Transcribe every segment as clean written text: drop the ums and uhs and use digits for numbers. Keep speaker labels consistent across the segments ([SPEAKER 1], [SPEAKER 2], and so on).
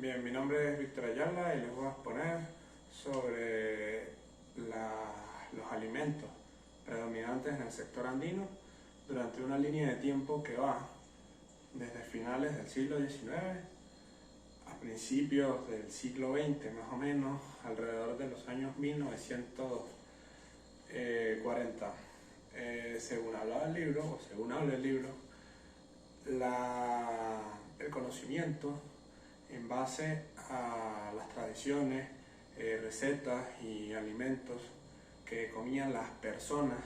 [SPEAKER 1] Bien, mi nombre es Víctor Ayala y les voy a exponer sobre los alimentos predominantes en el sector andino durante una línea de tiempo que va desde finales del siglo XIX a principios del siglo XX, más o menos, alrededor de los años 1940. Según hablaba el libro, o según habla el libro, el conocimiento en base a las tradiciones, recetas y alimentos que comían las personas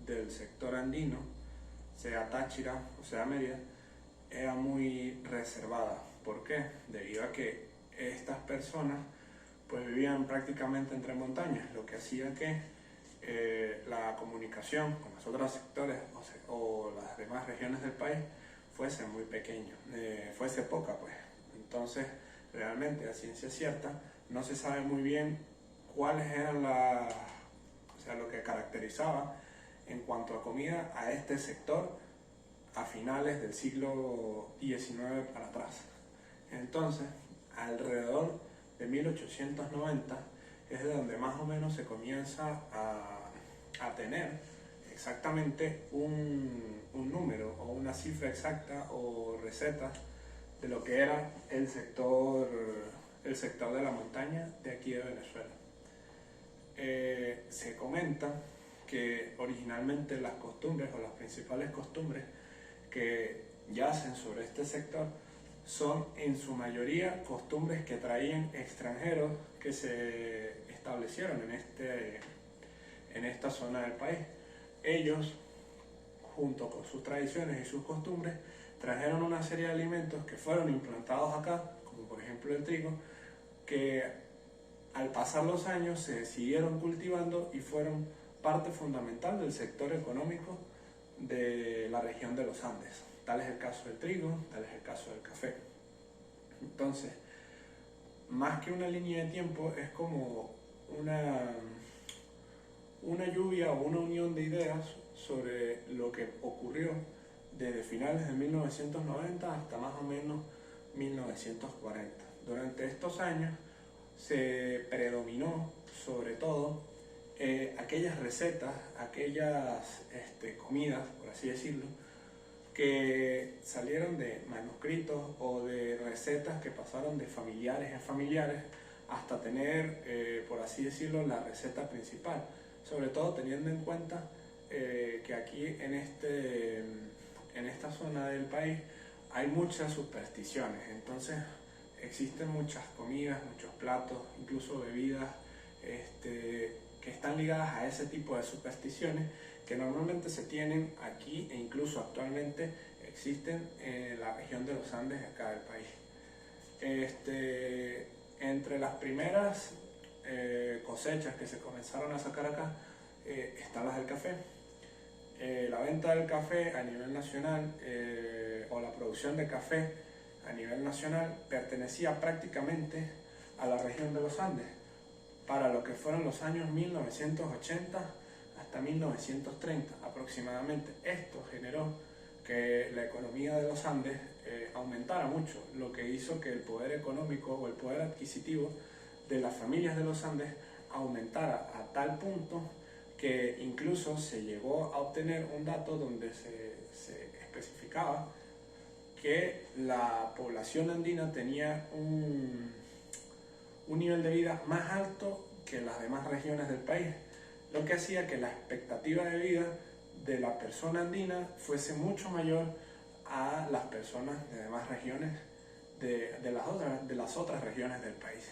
[SPEAKER 1] del sector andino, sea Táchira o sea Mérida, era muy reservada. ¿Por qué? Debido a que estas personas pues vivían prácticamente entre montañas, lo que hacía que la comunicación con los otros sectores o las demás regiones del país fuese muy pequeña, fuese poca pues. Entonces, realmente a ciencia cierta no se sabe muy bien cuáles eran lo que caracterizaba en cuanto a comida a este sector a finales del siglo XIX para atrás. Entonces, alrededor de 1890 es de donde más o menos se comienza a tener exactamente un número o una cifra exacta o recetas de lo que era el sector de la montaña de aquí de Venezuela. Se comenta que originalmente las costumbres o las principales costumbres que yacen sobre este sector son en su mayoría costumbres que traían extranjeros que se establecieron en esta zona del país. Ellos, junto con sus tradiciones y sus costumbres, trajeron una serie de alimentos que fueron implantados acá, como por ejemplo el trigo, que al pasar los años se siguieron cultivando y fueron parte fundamental del sector económico de la región de los Andes. Tal es el caso del trigo, tal es el caso del café. Entonces, más que una línea de tiempo, es como una lluvia o una unión de ideas sobre lo que ocurrió desde finales de 1990 hasta más o menos 1940. Durante estos años se predominó sobre todo aquellas recetas, aquellas comidas, por así decirlo, que salieron de manuscritos o de recetas que pasaron de familiares en familiares hasta tener, por así decirlo, la receta principal. Sobre todo teniendo en cuenta que aquí en esta zona del país hay muchas supersticiones, entonces existen muchas comidas, muchos platos, incluso bebidas que están ligadas a ese tipo de supersticiones que normalmente se tienen aquí e incluso actualmente existen en la región de los Andes de acá del país. Entre las primeras cosechas que se comenzaron a sacar acá están las del café. La venta del café a nivel nacional o la producción de café a nivel nacional pertenecía prácticamente a la región de los Andes para lo que fueron los años 1980 hasta 1930 aproximadamente. Esto generó que la economía de los Andes aumentara mucho, lo que hizo que el poder económico o el poder adquisitivo de las familias de los Andes aumentara a tal punto que incluso se llegó a obtener un dato donde se especificaba que la población andina tenía un nivel de vida más alto que las demás regiones del país, lo que hacía que la expectativa de vida de la persona andina fuese mucho mayor a las personas de demás regiones, de las otras regiones del país.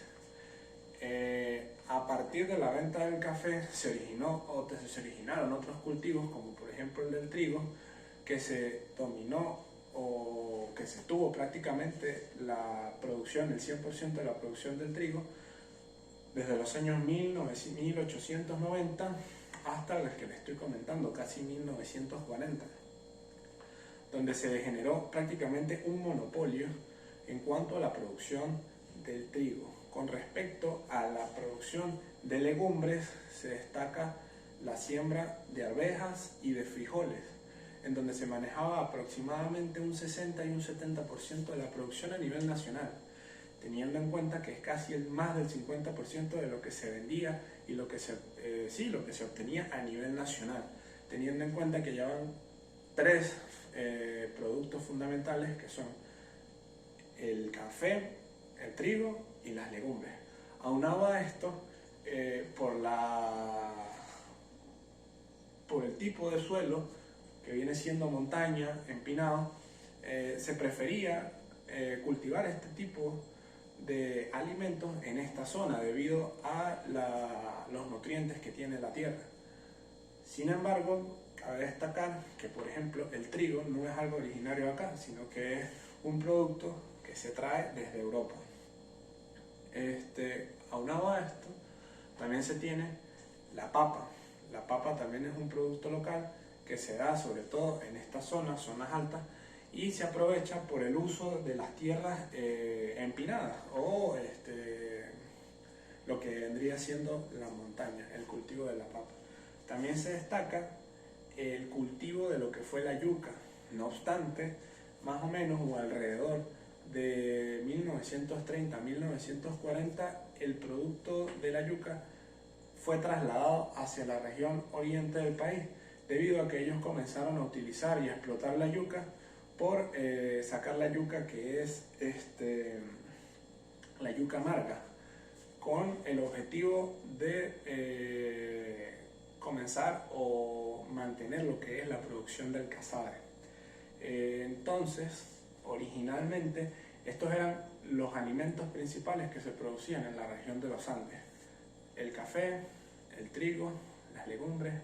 [SPEAKER 1] A partir de la venta del café se originaron otros cultivos, como por ejemplo el del trigo, que se dominó o que se tuvo prácticamente la producción, el 100% de la producción del trigo, desde los años 1890 hasta los que les estoy comentando, casi 1940, donde se generó prácticamente un monopolio en cuanto a la producción del trigo. Con respecto a la producción de legumbres, se destaca la siembra de arvejas y de frijoles, en donde se manejaba aproximadamente un 60 y un 70% de la producción a nivel nacional. teniendo en cuenta que es casi más del 50% de lo que se vendía y lo que se obtenía a nivel nacional, teniendo en cuenta que llevan tres productos fundamentales que son el café, el trigo y las legumbres. Aunado a esto, por el tipo de suelo, que viene siendo montaña, empinado, se prefería cultivar este tipo de alimentos en esta zona debido a los nutrientes que tiene la tierra. Sin embargo, cabe destacar que, por ejemplo, el trigo no es algo originario acá, sino que es un producto que se trae desde Europa. Aunado a esto, también se tiene la papa. La papa también es un producto local que se da sobre todo en estas zonas altas, y se aprovecha por el uso de las tierras empinadas o lo que vendría siendo la montaña, el cultivo de la papa. También se destaca el cultivo de lo que fue la yuca. No obstante, más o menos o alrededor de 1930 a 1940, el producto de la yuca fue trasladado hacia la región oriente del país, debido a que ellos comenzaron a utilizar y a explotar la yuca por sacar la yuca que es la yuca amarga, con el objetivo de comenzar o mantener lo que es la producción del casabe. Entonces, originalmente, estos eran los alimentos principales que se producían en la región de los Andes: el café, el trigo, las legumbres,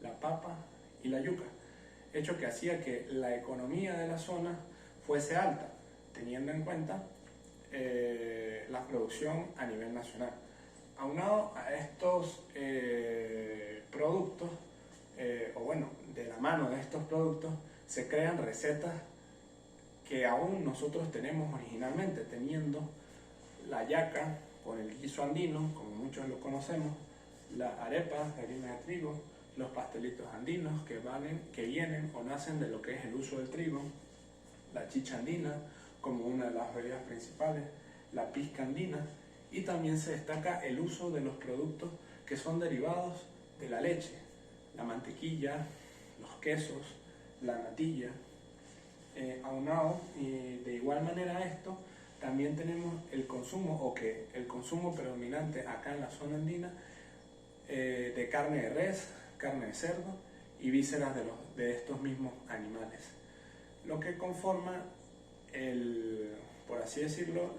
[SPEAKER 1] la papa y la yuca, hecho que hacía que la economía de la zona fuese alta, teniendo en cuenta la producción a nivel nacional. Aunado a estos productos, de la mano de estos productos, se crean recetas que aún nosotros tenemos originalmente, teniendo la yaca con el guiso andino, como muchos lo conocemos, las arepas de harina de trigo, los pastelitos andinos que vienen o nacen de lo que es el uso del trigo, la chicha andina como una de las bebidas principales, la pizca andina, y también se destaca el uso de los productos que son derivados de la leche, la mantequilla, los quesos, la natilla. Aunado y de igual manera a esto, también tenemos el consumo predominante acá en la zona andina de carne de res, carne de cerdo y vísceras de estos mismos animales, lo que conforma por así decirlo,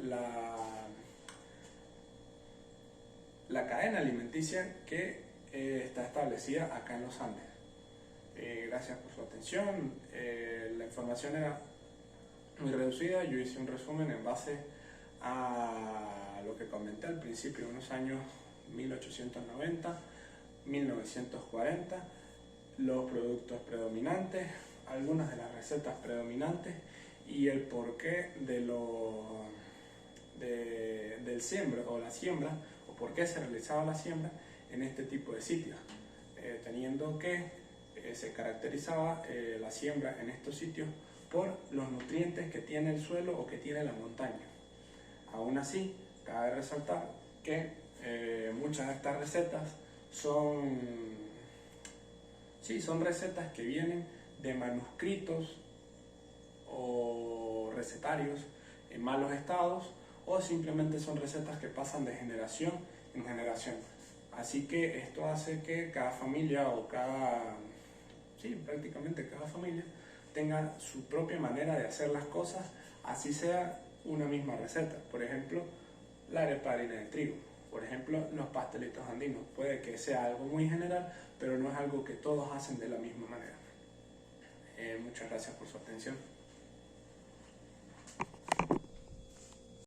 [SPEAKER 1] la cadena alimenticia que está establecida acá en los Andes. Gracias por su atención. La información era muy reducida. Yo hice un resumen en base a lo que comenté al principio, unos años 1890, 1940, los productos predominantes, algunas de las recetas predominantes y el porqué del siembra o la siembra, o por qué se realizaba la siembra en este tipo de sitios, teniendo que se caracterizaba la siembra en estos sitios por los nutrientes que tiene el suelo o que tiene la montaña. Aún así, cabe resaltar que muchas de estas recetas son recetas que vienen de manuscritos o recetarios en malos estados, o simplemente son recetas que pasan de generación en generación. Así que esto hace que cada familia o prácticamente cada familia tenga su propia manera de hacer las cosas, así sea una misma receta. Por ejemplo, la arepa de harina de trigo, por ejemplo, los pastelitos andinos. Puede que sea algo muy general, pero no es algo que todos hacen de la misma manera. Muchas gracias por su atención.